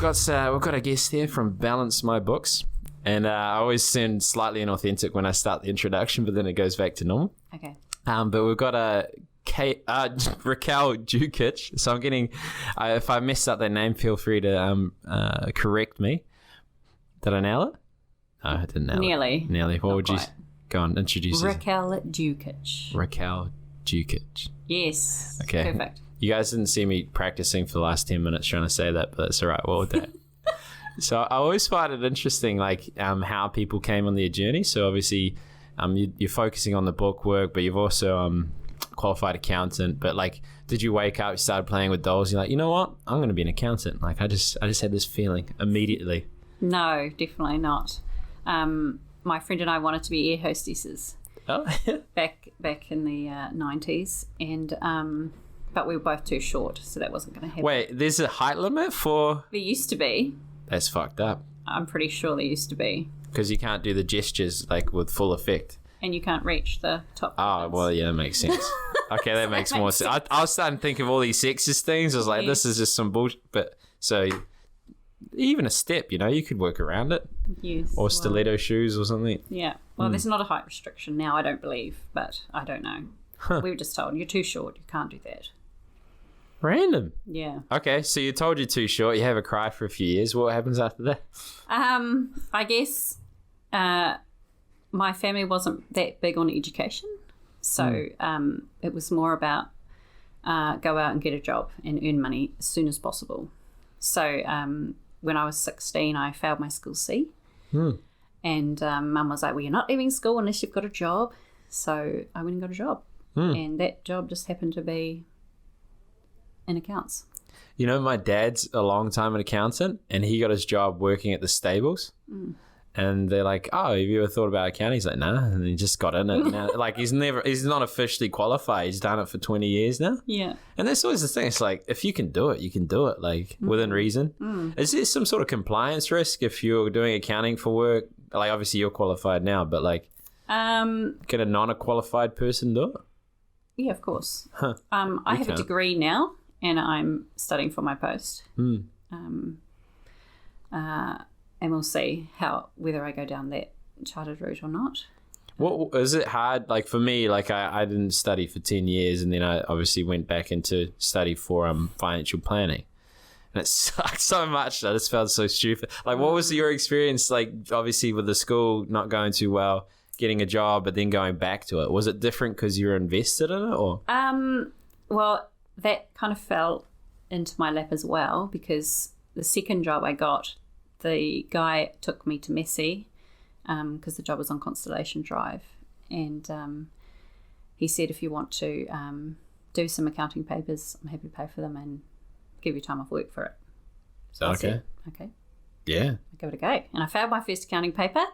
We've got a guest here from Balance My Books, and I always sound slightly inauthentic when I start the introduction, but then it goes back to normal. Okay. But we've got Raquel Dukić. So I'm getting, if I messed up that name, feel free to correct me. Did I nail it? No, I didn't nail it. Nearly. What would you go on? Introduce Raquel Dukić. Raquel Dukić. Yes. Okay. Perfect. You guys didn't see me practicing for the last 10 minutes trying to say that, but that's all right. Well, with that. So I always find it interesting, like how people came on their journey. So obviously, you're focusing on the book work, but you've also qualified accountant. But like, did you wake up, you started playing with dolls, you're like, you know what? I'm going to be an accountant. Like, I just had this feeling immediately. No, definitely not. My friend and I wanted to be air hostesses. Oh, back in the 90s, and but we were both too short, so that wasn't going to happen. Wait, there's a height limit for? There used to be. That's fucked up. I'm pretty sure there used to be. Because you can't do the gestures like with full effect. And you can't reach the top. Oh, well, yeah, that makes sense. Okay, that makes more sense. I was starting to think of all these sexist things. I was like, This is just some bullshit. But so even a step, you could work around it. Yes. Or stiletto shoes or something. Yeah. Well, there's not a height restriction now, I don't believe, but I don't know. Huh. We were just told, you're too short, you can't do that. Random. Yeah. Okay, so you're told you're too short, you have a cry for a few years. What happens after that? I guess my family wasn't that big on education. So it was more about go out and get a job and earn money as soon as possible. So when I was 16, I failed my school C. And Mum was like, well, you're not leaving school unless you've got a job. So I went and got a job. And that job just happened to be in accounts. My dad's a long time an accountant, and he got his job working at the stables. And they're like, oh, have you ever thought about accounting? He's like, nah. And he just got in it. Now, like, he's not officially qualified. He's done it for 20 years now. Yeah. And that's always the thing. It's like, if you can do it, you can do it, like, within reason. Is there some sort of compliance risk if you're doing accounting for work? Like, obviously, you're qualified now, but, like, can a non-qualified person do it? Yeah, of course. Huh. I have a degree now, and I'm studying for my post. And we'll see whether I go down that chartered route or not. What is it hard? Like for me, like I didn't study for 10 years, and then I obviously went back into study for financial planning. And it sucked so much. I just felt so stupid. Like, what was your experience? Like, obviously with the school not going too well, getting a job, but then going back to it. Was it different because you were invested in it, or? Well, that kind of fell into my lap as well, because the second job I got, the guy took me to Messi because the job was on Constellation Drive, and he said, if you want to do some accounting papers, I'm happy to pay for them and give you time off work for it. So I said, okay. Yeah. I give it a go. And I failed my first accounting paper.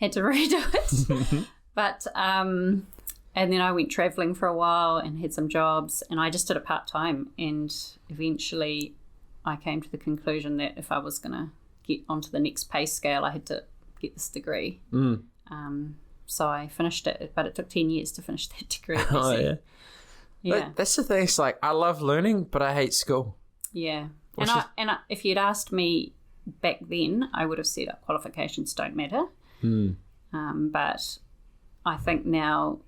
Had to redo it. But and then I went travelling for a while and had some jobs, and I just did it part-time, and eventually I came to the conclusion that if I was going to get onto the next pay scale, I had to get this degree. So I finished it, but it took 10 years to finish that degree. Oh, yeah. Yeah. That's the thing. It's like, I love learning, but I hate school. Yeah. And if you'd asked me back then, I would have said qualifications don't matter. But I think now,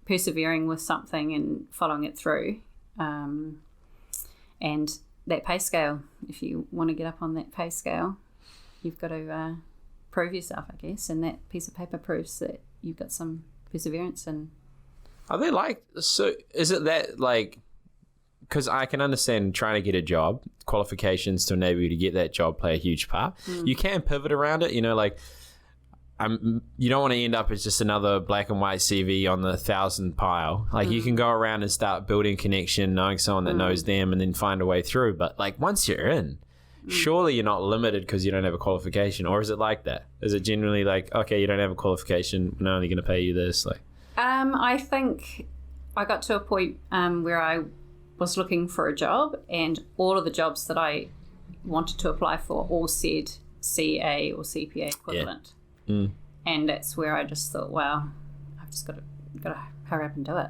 persevering with something and following it through, and that pay scale, if you want to get up on that pay scale, you've got to prove yourself, I guess, and that piece of paper proves that you've got some perseverance. And are they like, so is it that, like, because I can understand trying to get a job, qualifications to enable you to get that job play a huge part. You can pivot around it, like, you don't want to end up as just another black and white CV on the 1,000 pile. Like, you can go around and start building connection, knowing someone that knows them, and then find a way through. But, like, once you're in, surely you're not limited because you don't have a qualification. Or is it like that? Is it generally like, okay, you don't have a qualification, we're only going to pay you this? Like, I think I got to a point where I was looking for a job, and all of the jobs that I wanted to apply for all said CA or CPA equivalent. And that's where I just thought, wow, I've just got to hurry up and do it.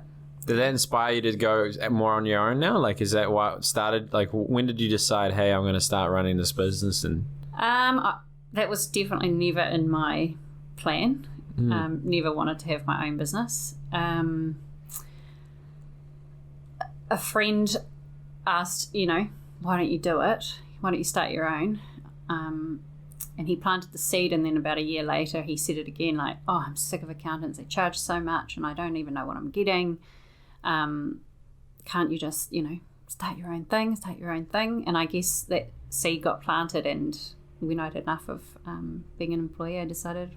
Did that inspire you to go more on your own now? Like, is that what started? Like, when did you decide, hey, I'm going to start running this business? And that was definitely never in my plan. Never wanted to have my own business. A friend asked, why don't you do it? Why don't you start your own? And he planted the seed, and then about a year later he said it again, like, oh, I'm sick of accountants. They charge so much and I don't even know what I'm getting. Can't you just, start your own thing? And I guess that seed got planted, and when I'd had enough of being an employee, I decided,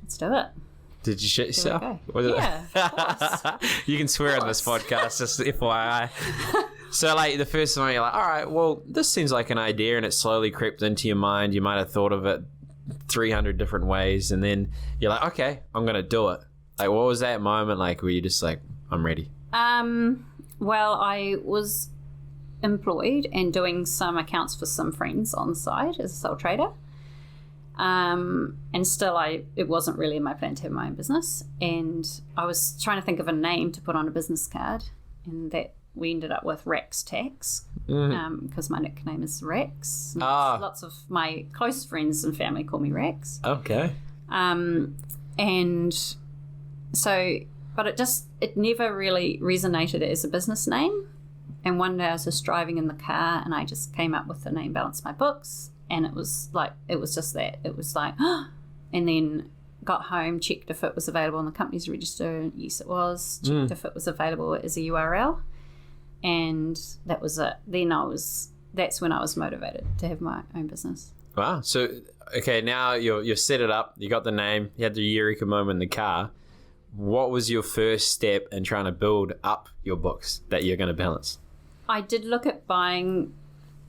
let's do it. Did you shit yourself? Yeah, of course. You can swear on this podcast, just FYI. So, like, the first time you're like, all right, well, this seems like an idea, and it slowly crept into your mind. You might have thought of it 300 different ways, and then you're like, okay, I'm going to do it. Like, what was that moment like where you're just like, I'm ready? Well, I was employed and doing some accounts for some friends on the side as a sole trader. And still, it wasn't really in my plan to have my own business. And I was trying to think of a name to put on a business card, and that we ended up with Rex Tax, because my nickname is Rex. Lots of my close friends and family call me Rex. Okay. And so, but it never really resonated as a business name. And one day I was just driving in the car, and I just came up with the name Balance My Books. And it was just that. It was like, and then got home, checked if it was available on the company's register. Yes, it was. Checked if it was available as a URL. And that was it. Then that's when I was motivated to have my own business. Wow. So, okay, now you're set it up. You got the name. You had the eureka moment in the car. What was your first step in trying to build up your books that you're going to balance? I did look at buying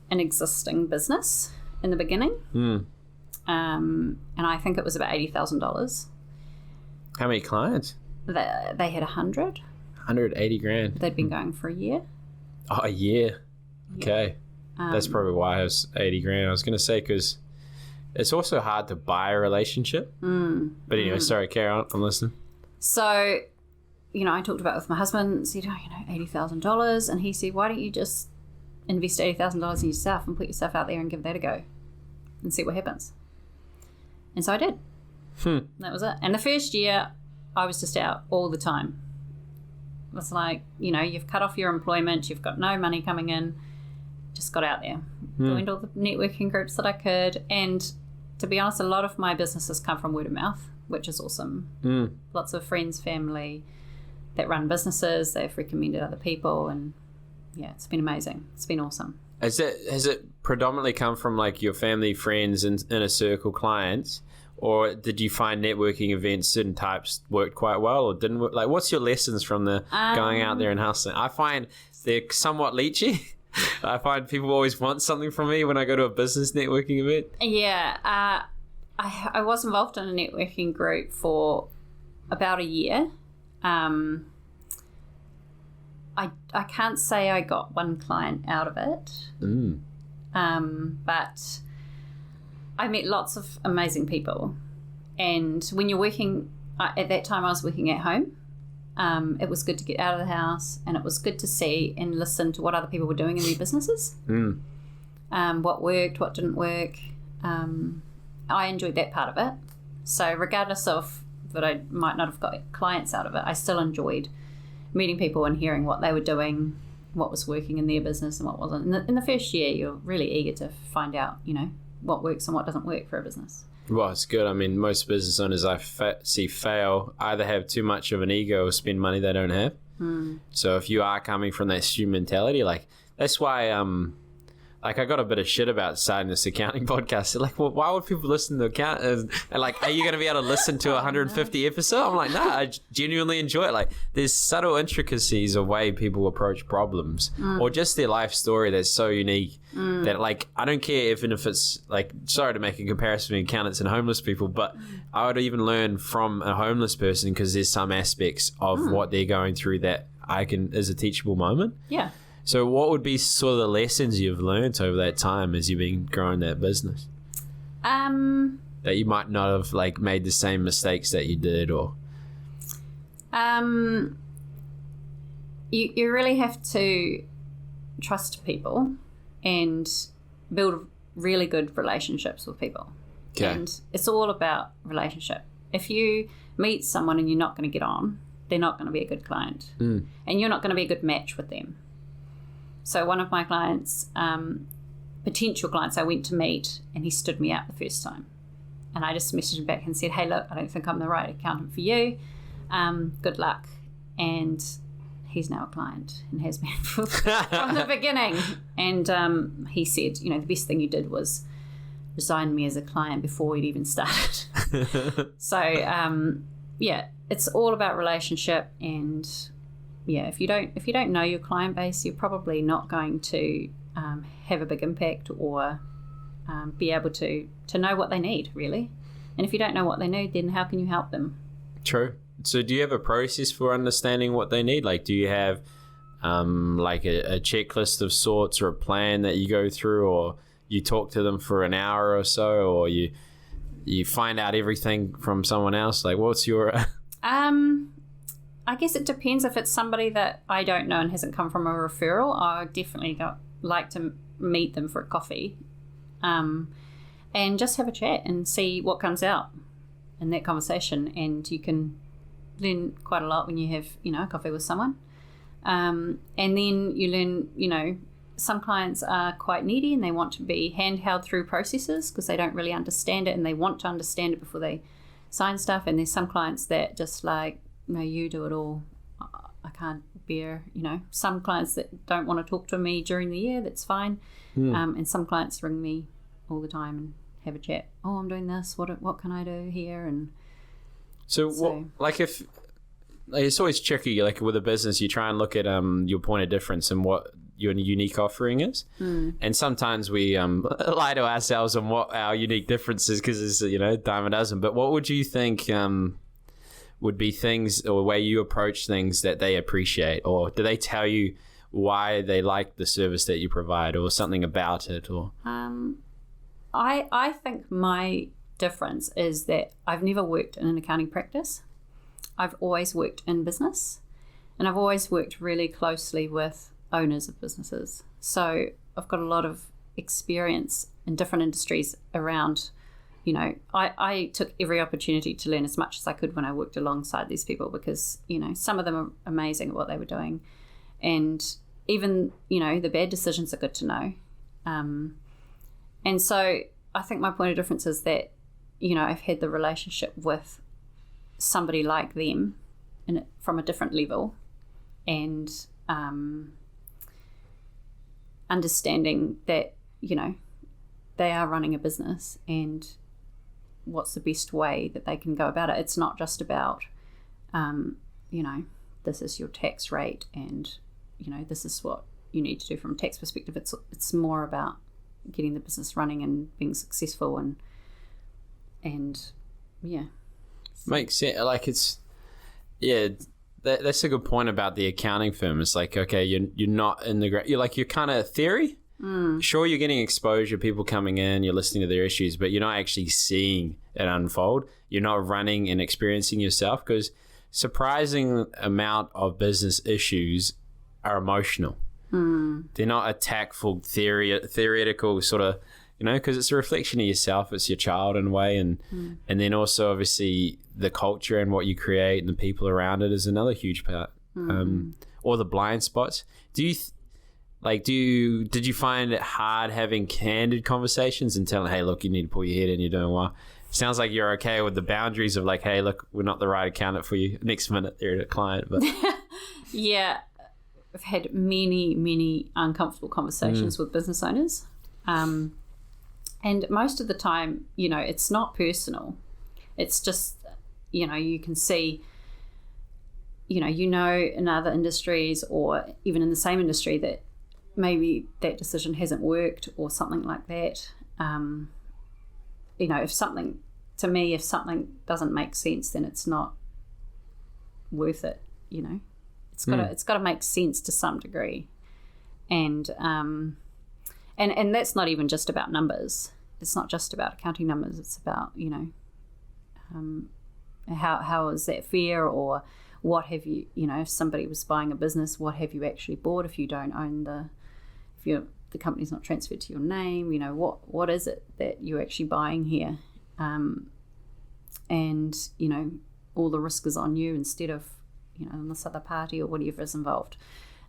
an existing business in the beginning. And I think it was about $80,000. How many clients? They had 100. 180 grand. They'd been going for a year. Oh, a year. Okay. That's probably why it was 80 grand. I was going to say, because it's also hard to buy a relationship. But anyway, sorry, carry on. I'm listening. So, I talked about it with my husband, said, $80,000. And he said, why don't you just invest $80,000 in yourself and put yourself out there and give that a go and see what happens? And so I did. That was it. And the first year, I was just out all the time. It was like, you've cut off your employment, you've got no money coming in, just got out there. Joined all the networking groups that I could. And to be honest, a lot of my businesses come from word of mouth, which is awesome. Lots of friends, family that run businesses, they've recommended other people, and yeah, it's been amazing. It's been awesome. Has it predominantly come from like your family, friends, and inner circle clients? Or did you find networking events, certain types, worked quite well or didn't work? Like, what's your lessons from the going out there and hustling? I find they're somewhat leechy. I find people always want something from me when I go to a business networking event. Yeah. I was involved in a networking group for about a year. I can't say I got one client out of it. But I met lots of amazing people. And when you're working, at that time I was working at home. It was good to get out of the house, and it was good to see and listen to what other people were doing in their businesses. What worked, what didn't work. I enjoyed that part of it. So regardless of that I might not have got clients out of it, I still enjoyed meeting people and hearing what they were doing, what was working in their business and what wasn't. In the first year, you're really eager to find out, what works and what doesn't work for a business. Well, it's good. I mean, most business owners I see fail either have too much of an ego or spend money they don't have. So if you are coming from that student mentality, like, that's why like, I got a bit of shit about starting this accounting podcast. They're like, well, why would people listen to account? And like, are you going to be able to listen to 150 episodes? I'm like, no, I genuinely enjoy it. Like, there's subtle intricacies of way people approach problems or just their life story that's so unique that, like, I don't care even if it's like, sorry to make a comparison between accountants and homeless people, but I would even learn from a homeless person because there's some aspects of what they're going through that is a teachable moment. Yeah. So what would be sort of the lessons you've learned over that time as you've been growing that business? That you might not have, like, made the same mistakes that you did, or? you really have to trust people and build really good relationships with people. Okay. And it's all about relationship. If you meet someone and you're not going to get on, they're not going to be a good client. And you're not going to be a good match with them. So one of my clients, potential clients, I went to meet and he stood me up the first time. And I just messaged him back and said, hey, look, I don't think I'm the right accountant for you. Good luck. And he's now a client and has been from the beginning. And he said, the best thing you did was resign me as a client before we'd even started. So, it's all about relationship. And if you don't know your client base, you're probably not going to have a big impact or be able to know what they need, really. And if you don't know what they need, then how can you help them? True. So do you have a process for understanding what they need? Like, do you have like a checklist of sorts or a plan that you go through, or you talk to them for an hour or so, or you find out everything from someone else? Like, what's your... I guess it depends. If it's somebody that I don't know and hasn't come from a referral, I definitely like to meet them for a coffee and just have a chat and see what comes out in that conversation. And you can learn quite a lot when you have, a coffee with someone. And then you learn, some clients are quite needy and they want to be handheld through processes because they don't really understand it and they want to understand it before they sign stuff. And there's some clients that just like, you do it all. I can't bear, some clients that don't want to talk to me during the year, that's fine. And some clients ring me all the time and have a chat. Oh, I'm doing this. What can I do here? And so if it's always tricky, like with a business, you try and look at your point of difference and what your unique offering is. And sometimes we lie to ourselves on what our unique difference is because it's, a dime a dozen. But what would you think would be things or way you approach things that they appreciate? Or do they tell you why they like the service that you provide or something about it? Or I think my difference is that I've never worked in an accounting practice. I've always worked in business, and I've always worked really closely with owners of businesses. So I've got a lot of experience in different industries around, I took every opportunity to learn as much as I could when I worked alongside these people because, some of them are amazing at what they were doing. And even, the bad decisions are good to know. And so I think my point of difference is that, I've had the relationship with somebody like them from a different level and understanding that, they are running a business and what's the best way that they can go about it. It's not just about, this is your tax rate and, this is what you need to do from a tax perspective. It's more about getting the business running and being successful and yeah. Makes sense. Like that's a good point about the accounting firm. It's like, okay, you're not in the you're kind of theory. Sure, you're getting exposure, people coming in, you're listening to their issues, but you're not actually seeing it unfold. You're not running and experiencing yourself because surprising amount of business issues are emotional. They're not a tactful theoretical sort of, because it's a reflection of yourself. It's your child in a way. And then also obviously the culture and what you create and the people around it is another huge part. Or the blind spots. Did you find it hard having candid conversations and telling, hey, look, you need to pull your head in, you're doing well? Sounds like you're okay with the boundaries of like, hey, look, we're not the right accountant for you. Next minute, they're a client. But yeah, I've had many, many uncomfortable conversations with business owners. And most of the time, it's not personal. It's just, you can see, in other industries or even in the same industry that maybe that decision hasn't worked or something like that. If something doesn't make sense, then it's not worth it. It's got to make sense to some degree, and that's not even just about numbers. It's not just about accounting numbers. It's about how is that fair, or what have you, if somebody was buying a business, what have you actually bought if you don't own the company's not transferred to your name, what is it that you're actually buying here? And, all the risk is on you instead of, on this other party or whatever is involved.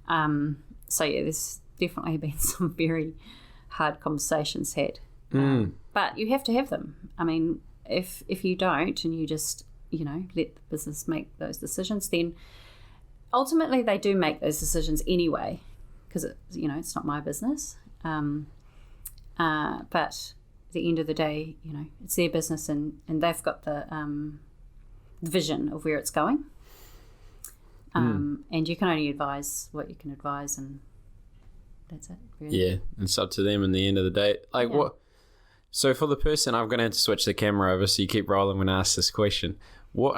So yeah, there's definitely been some very hard conversations had. But you have to have them. I mean, if you don't and you just, let the business make those decisions, then ultimately they do make those decisions anyway, because it's not my business. But at the end of the day, it's their business and they've got the vision of where it's going. And you can only advise what you can advise, and that's it. Really. Yeah, it's up to them in the end of the day. What? So for the person, I'm going to have to switch the camera over, so you keep rolling when I ask this question. What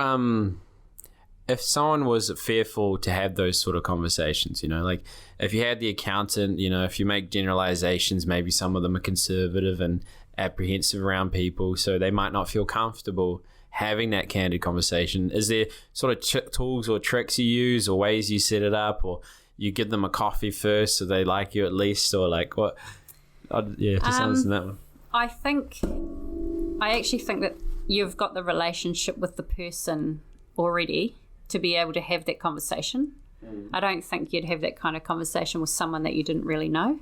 if someone was fearful to have those sort of conversations, if you had the accountant, if you make generalizations, maybe some of them are conservative and apprehensive around people, so they might not feel comfortable having that candid conversation. Is there sort of tools or tricks you use or ways you set it up, or you give them a coffee first so they like you at least, or like what? Just understand that one. I actually think that you've got the relationship with the person already to be able to have that conversation. I don't think you'd have that kind of conversation with someone that you didn't really know.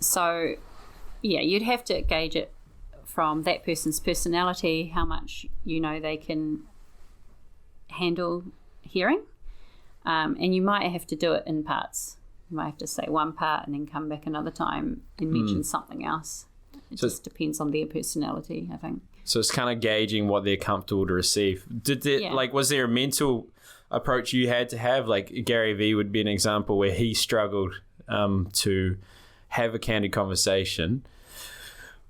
So yeah, you'd have to gauge it from that person's personality, how much they can handle hearing, and you might have to do it in parts. You might have to say one part and then come back another time and mention something else. It just depends on their personality, I think. So it's kind of gauging what they're comfortable to receive. Was there a mental approach you had to have? Like Gary Vee would be an example where he struggled to have a candid conversation,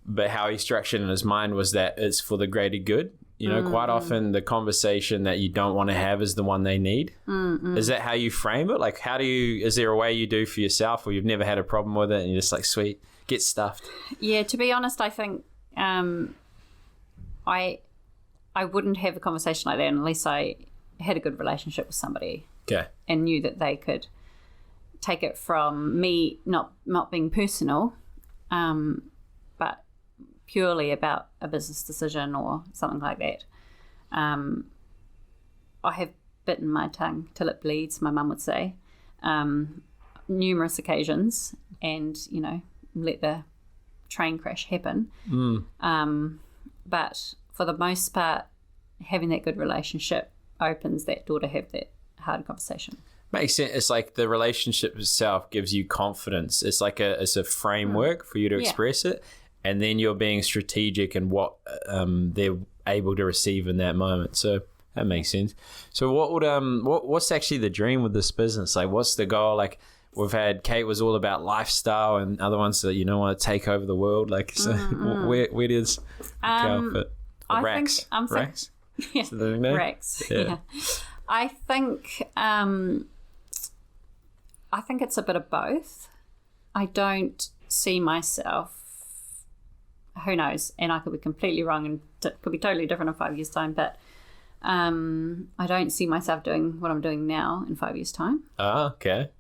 but how he structured in his mind was that it's for the greater good. Quite often the conversation that you don't want to have is the one they need. Is that how you frame it? Like, is there a way you do for yourself, or you've never had a problem with it and you're just like, sweet, get stuffed? Yeah, to be honest, I think I wouldn't have a conversation like that unless I had a good relationship with somebody. Okay. And knew that they could take it from me not being personal, but purely about a business decision or something like that. I have bitten my tongue till it bleeds, my mum would say, numerous occasions, and let the train crash happen. But for the most part, having that good relationship opens that door to have that hard conversation. Makes sense. It's like the relationship itself gives you confidence. It's like it's a framework for you to express it, and then you're being strategic in what they're able to receive in that moment. So that makes sense. So what would what's actually the dream with this business? Like, what's the goal? Like, we've had Kate was all about lifestyle, and other ones that want to take over the world. Like, so where does Raquel fit? Rax? Rax? Yeah, Rax. Yeah. I think it's a bit of both. I don't see myself, who knows, and I could be completely wrong and it could be totally different in 5 years' time, but I don't see myself doing what I'm doing now in 5 years' time. Okay.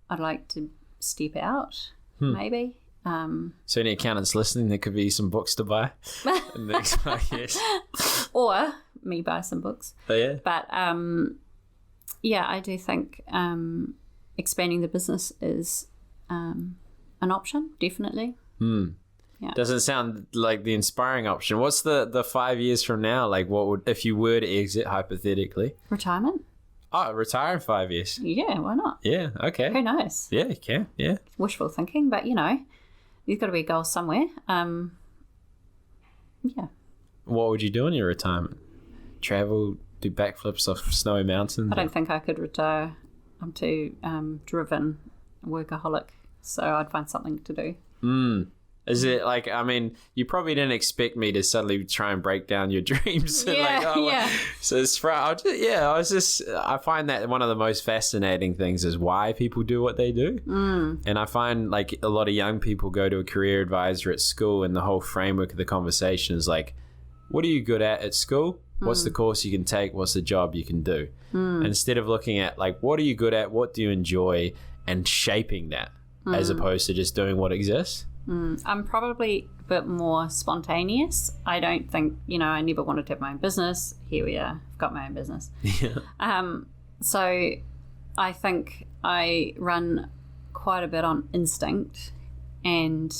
I'd like to step out, maybe. So any accountants listening, there could be some books to buy in the next 5 years. Or me buy some books. Oh, yeah. But, yeah, I do think expanding the business is an option, definitely. Yeah. Doesn't sound like the inspiring option. What's the 5 years from now? Like, what would, if you were to exit hypothetically? Retirement. Oh, retire in 5 years. Yeah, why not? Yeah, okay. Who knows? Yeah, you can. Yeah. Wishful thinking, but there's got to be a goal somewhere. Yeah. What would you do in your retirement? Travel, do backflips off snowy mountains? I don't think I could retire. I'm too driven, workaholic, so I'd find something to do. Is it like, I mean, you probably didn't expect me to suddenly try and break down your dreams. Yeah, So it's I find that one of the most fascinating things is why people do what they do. And I find like a lot of young people go to a career advisor at school, and the whole framework of the conversation is like, what are you good at school? What's the course you can take? What's the job you can do? Instead of looking at like, what are you good at? What do you enjoy? And shaping that as opposed to just doing what exists. I'm probably a bit more spontaneous. I don't think, I never wanted to have my own business. Here we are. I've got my own business. Yeah. So I think I run quite a bit on instinct, and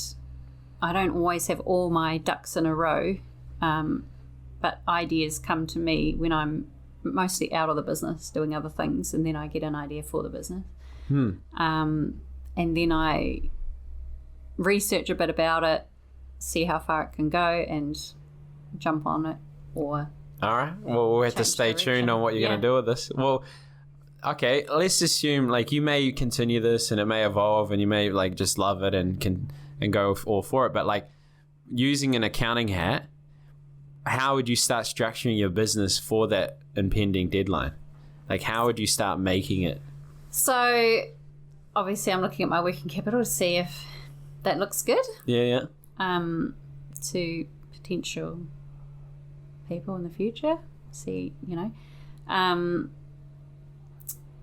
I don't always have all my ducks in a row, but ideas come to me when I'm mostly out of the business doing other things, and then I get an idea for the business. And then I research a bit about it, see how far it can go, and jump on it. Or all right, well, we'll have to stay tuned on what you're going to do with this. Well, okay, let's assume like you may continue this and it may evolve and you may like just love it and go all for it, but like using an accounting hat, how would you start structuring your business for that impending deadline? Like how would you start making it? So obviously I'm looking at my working capital to see if that looks good. Yeah. To potential people in the future. See,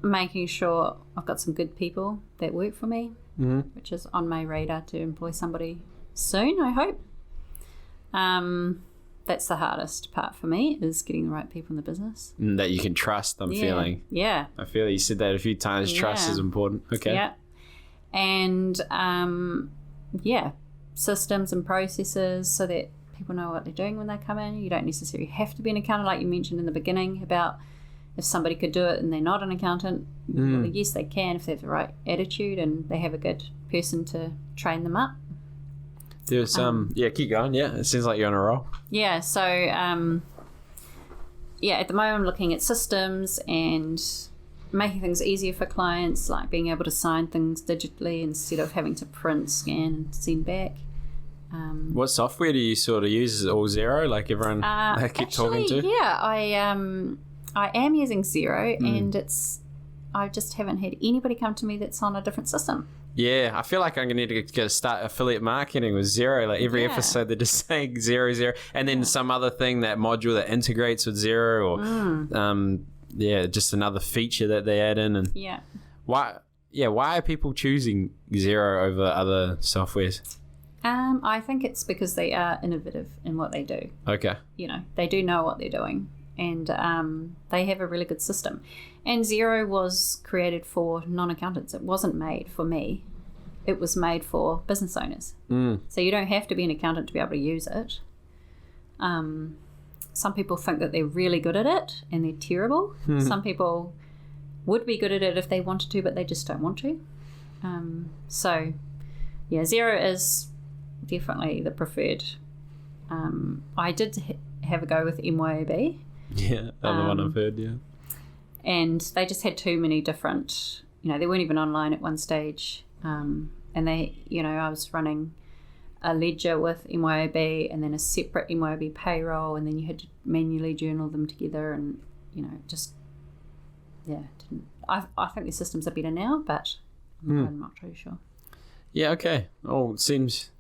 making sure I've got some good people that work for me, which is on my radar to employ somebody soon, I hope. That's the hardest part for me, is getting the right people in the business. That you can trust, I'm feeling. Yeah. I feel you said that a few times. Trust is important. Okay. Yeah. And, systems and processes so that people know what they're doing when they come in. You don't necessarily have to be an accountant, like you mentioned in the beginning about if somebody could do it and they're not an accountant. Well, yes, they can if they have the right attitude and they have a good person to train them up. There's keep going. Yeah, it seems like you're on a roll. Yeah, so at the moment I'm looking at systems and making things easier for clients, like being able to sign things digitally instead of having to print, scan, and send back. What software do you sort of use? Is it all Xero, like everyone I keep talking to? Yeah, I am using Xero, and I just haven't had anybody come to me that's on a different system. Yeah, I feel like I'm going to need to start affiliate marketing with Xero. Like every episode, they're just saying Xero, and then some other thing, that module that integrates with Xero, or just another feature that they add in. And why are people choosing Xero over other softwares? I think it's because they are innovative in what they do. Okay. They do know what they're doing, and they have a really good system. And Xero was created for non-accountants. It wasn't made for me. It was made for business owners. So you don't have to be an accountant to be able to use it. Some people think that they're really good at it and they're terrible. Some people would be good at it if they wanted to, but they just don't want to. Xero is definitely the preferred. I did have a go with MYOB. Yeah, another one I've heard, And they just had too many different, they weren't even online at one stage. And they, I was running a ledger with MYOB and then a separate MYOB payroll, and then you had to manually journal them together, and, I think the systems are better now, but I'm not too sure. Yeah, okay. Oh, it seems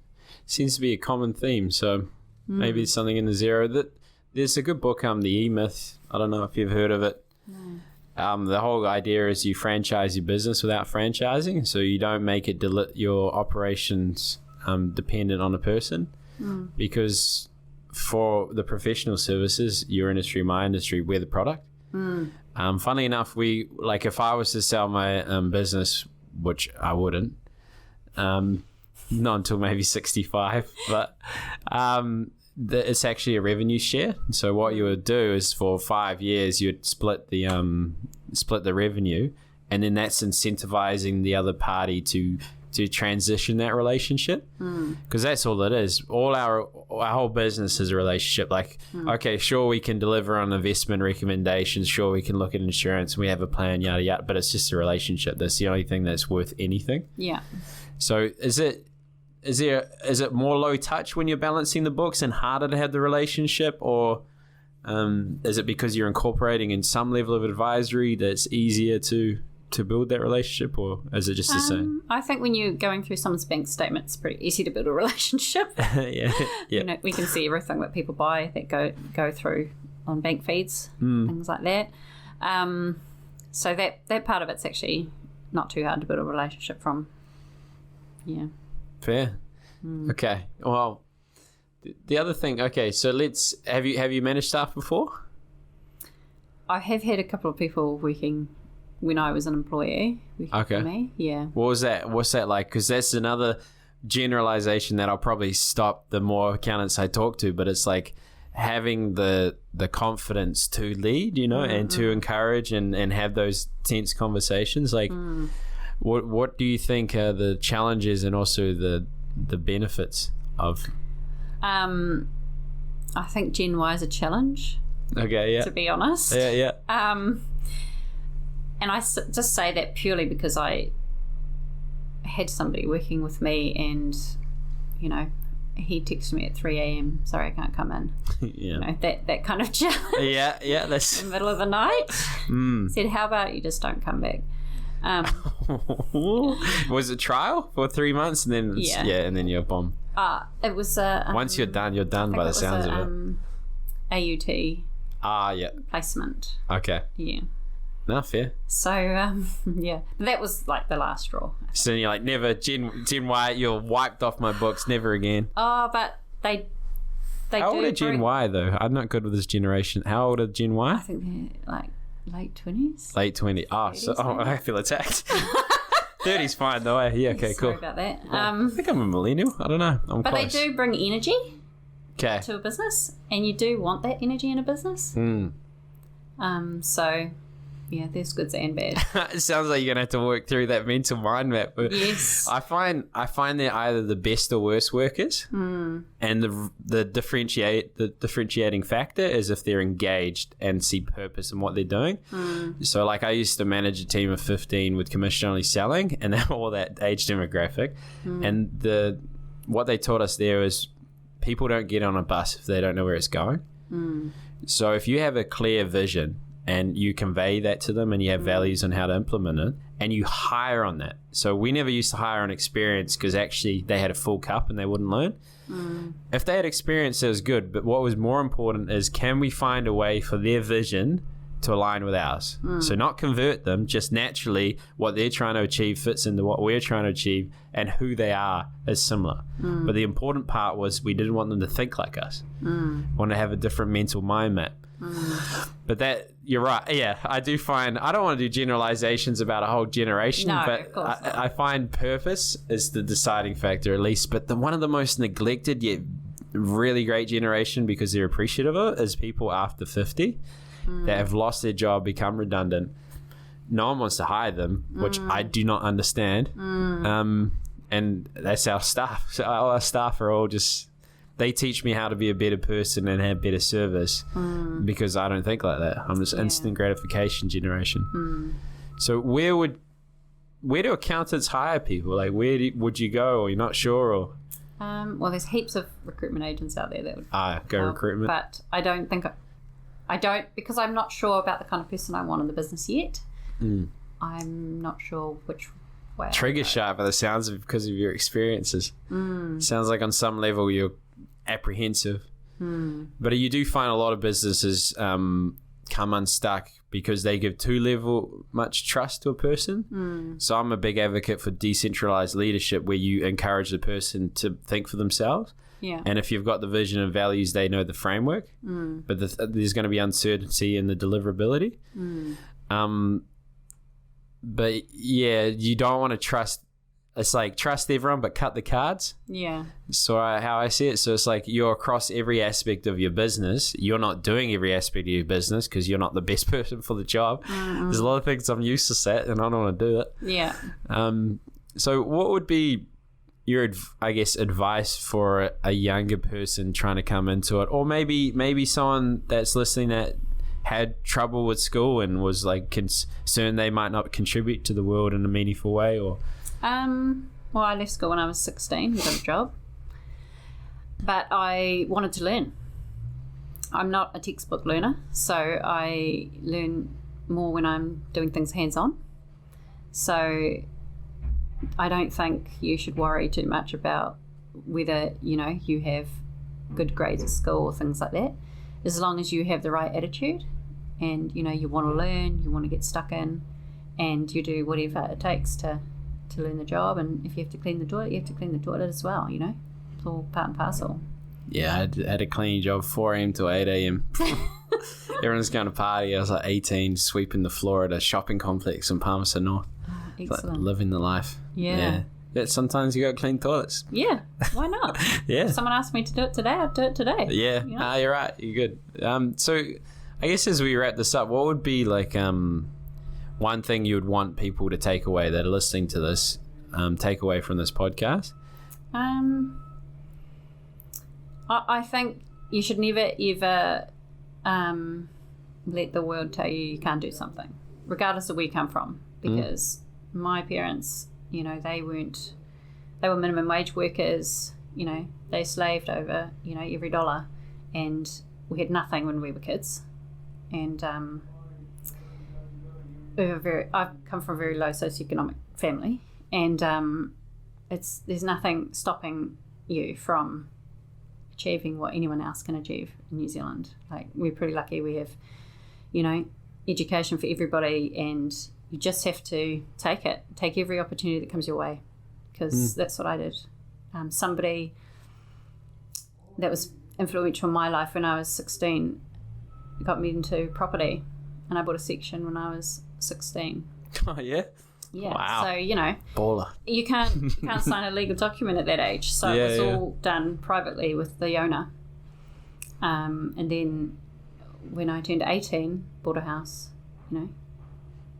to be a common theme, so maybe it's something in the Xero. That there's a good book, the EMyth. I don't know if you've heard of it. No. The whole idea is you franchise your business without franchising, so you don't make it your operations dependent on a person, because for the professional services, your industry, my industry, we're the product. Funnily enough, if I was to sell my business, which I wouldn't, not until maybe 65, but it's actually a revenue share. So what you would do is for 5 years you'd split the revenue, and then that's incentivizing the other party to transition that relationship, because that's all it is. All our whole business is a relationship. Okay, sure, we can deliver on investment recommendations, sure, we can look at insurance, we have a plan, yada yada, but it's just a relationship. That's the only thing that's worth anything. So is it more low touch when you're balancing the books and harder to have the relationship, or is it because you're incorporating in some level of advisory that's easier to build that relationship, or is it just the same? I think when you're going through someone's bank statement, it's pretty easy to build a relationship. Yeah. We can see everything that people buy that go through on bank feeds, things like that. So that part of it's actually not too hard to build a relationship from. Yeah. Fair. Okay. Well, the other thing. Okay, so have you managed staff before? I have had a couple of people working when I was an employee working for me. Yeah. What's that like? Because that's another generalization that I'll probably stop the more accountants I talk to, but it's like having the confidence to lead, and to encourage and have those tense conversations. Like, what do you think are the challenges and also the benefits of? I think Gen Y is a challenge. Okay, yeah. To be honest. Yeah. And I just say that purely because I had somebody working with me and, he texted me at 3 a.m. Sorry, I can't come in. Yeah. That kind of challenge. Yeah. That's in the middle of the night. Said, how about you just don't come back? Was it trial for 3 months and then and then you're bomb? It was once you're done by the sounds of it. AUT. Yeah. Placement. Okay. Yeah. No, fair. So, that was like the last straw. So you're like, never, Gen Y, you're wiped off my books, never again. Oh, but they How old are Gen Y, though? I'm not good with this generation. How old are Gen Y? I think they're like late 20s. Late 20s. I feel attacked. 30's fine, though. Yeah, okay, Sorry cool. about that. I think I'm a millennial. I don't know. I'm but close. They do bring energy to a business, and you do want that energy in a business. So, yeah, there's goods and bad. It sounds like you're gonna have to work through that mental mind map. Yes. I find they're either the best or worst workers, and the differentiating factor is if they're engaged and see purpose in what they're doing. So, like, I used to manage a team of 15 with commission only selling, and they're all that age demographic. And what they taught us there is people don't get on a bus if they don't know where it's going. So if you have a clear vision and you convey that to them and you have values on how to implement it and you hire on that. So we never used to hire on experience because actually they had a full cup and they wouldn't learn. If they had experience, it was good. But what was more important is, can we find a way for their vision to align with ours? So not convert them, just naturally what they're trying to achieve fits into what we're trying to achieve, and who they are is similar. But the important part was we didn't want them to think like us. Want to have a different mental mind map. But that, you're right. Yeah, I do find, I don't want to do generalizations about a whole generation, but I find purpose is the deciding factor, at least. But one of the most neglected yet really great generation, because they're appreciative of it, is people after 50 that have lost their job, become redundant. No one wants to hire them, which I do not understand. And that's our staff. So our staff are all just, they teach me how to be a better person and have better service because I don't think like that. I'm just instant gratification generation. So where do accountants hire people? Like, would you go, or you're not sure? Or well, there's heaps of recruitment agents out there that would go recruitment. But I don't because I'm not sure about the kind of person I want in the business yet. I'm not sure which way. Trigger sharp by the sounds of, because of your experiences. Sounds like on some level you're apprehensive. But you do find a lot of businesses come unstuck because they give too much trust to a person. So I'm a big advocate for decentralized leadership, where you encourage the person to think for themselves. And if you've got the vision and values, they know the framework. But there's going to be uncertainty in the deliverability. But yeah, you don't want to trust. It's like trust everyone but cut the cards. So how I see it, so it's like you're across every aspect of your business. You're not doing every aspect of your business because you're not the best person for the job. There's a lot of things I'm useless at and I don't want to do it. So what would be your, I guess, advice for a younger person trying to come into it, or maybe someone that's listening that had trouble with school and was like concerned they might not contribute to the world in a meaningful way? Or well, I left school when I was 16 and got a job, but I wanted to learn. I'm not a textbook learner, so I learn more when I'm doing things hands-on. So I don't think you should worry too much about whether you have good grades at school or things like that. as long as you have the right attitude and, you know, you want to learn, you want to get stuck in, and you do whatever it takes to learn the job. And if you have to clean the toilet, you have to clean the toilet as well, you know. It's all part and parcel. Yeah, I had a cleaning job 4 a.m. to 8 a.m. Everyone's going to party. I was like 18, sweeping the floor at a shopping complex in Palmerston North. Excellent. Like living the life. Yeah. Sometimes you got to clean toilets. Yeah, why not? Yeah. If someone asked me to do it today, I'd do it today. Yeah, You know? you're right. You're good. So I guess as we wrap this up, what would be like one thing you would want people to take away that are listening to this, take away from this podcast? I think you should never, ever let the world tell you can't do something, regardless of where you come from. Because my parents, you know, they were minimum wage workers, you know, they slaved over, you know, every dollar, and we had nothing when we were kids. And I've come from a very low socioeconomic family, and there's nothing stopping you from achieving what anyone else can achieve in New Zealand. Like, we're pretty lucky. We have, you know, education for everybody, and you just have to take every opportunity that comes your way, because that's what I did. Somebody that was influential in my life when I was 16 got me into property, and I bought a section when I was 16. Oh, yeah? Yeah. Wow. So, you know, Baller. you can't sign a legal document at that age. So it was all done privately with the owner. And then when I turned 18, bought a house, you know.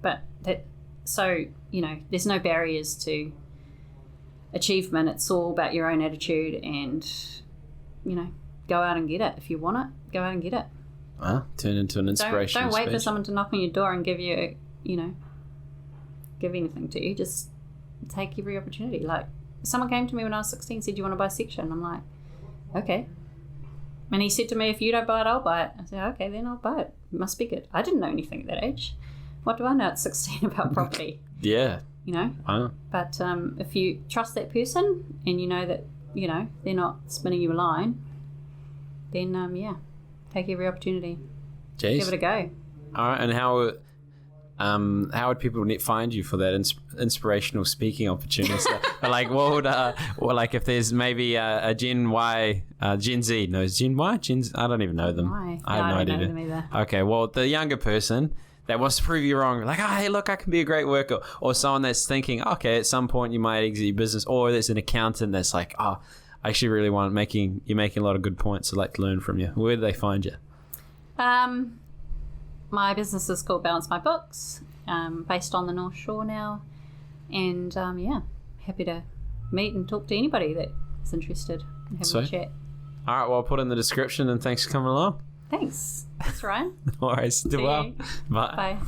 But you know, there's no barriers to achievement. It's all about your own attitude, and, you know, go out and get it. If you want it, go out and get it. Well, turn into an inspirational Don't wait for speech. someone to knock on your door and give you, you know, give anything to you. Just take every opportunity. Like, someone came to me when I was 16, said, "Do you want to buy a section?" I'm like, okay. And he said to me, "If you don't buy it, I'll buy it." I said, "Okay, then I'll buy it. It must be good." I didn't know anything at that age. What do I know at 16 about property? Yeah. You know? Wow. But if you trust that person, and you know that, you know, they're not spinning you a line, then, take every opportunity. Jeez. Give it a go. All right, and how would people find you for that inspirational speaking opportunity? So, like, what would, like, if there's maybe a Gen Y, Gen Z, no, Gen Y? I don't even know them. Why? I have no idea. Know them either. Okay, well, the younger person that wants to prove you wrong, like, oh, hey, look, I can be a great worker, or someone that's thinking, okay, at some point you might exit your business, or there's an accountant that's like, oh, I actually really want you're making a lot of good points. I'd like to learn from you. Where do they find you? My business is called Balance My Books, based on the North Shore now, and happy to meet and talk to anybody that's interested in having a chat. All right, well, I'll put in the description, and thanks for coming along. Thanks, Ryan. All right, do well. You. Bye. Bye.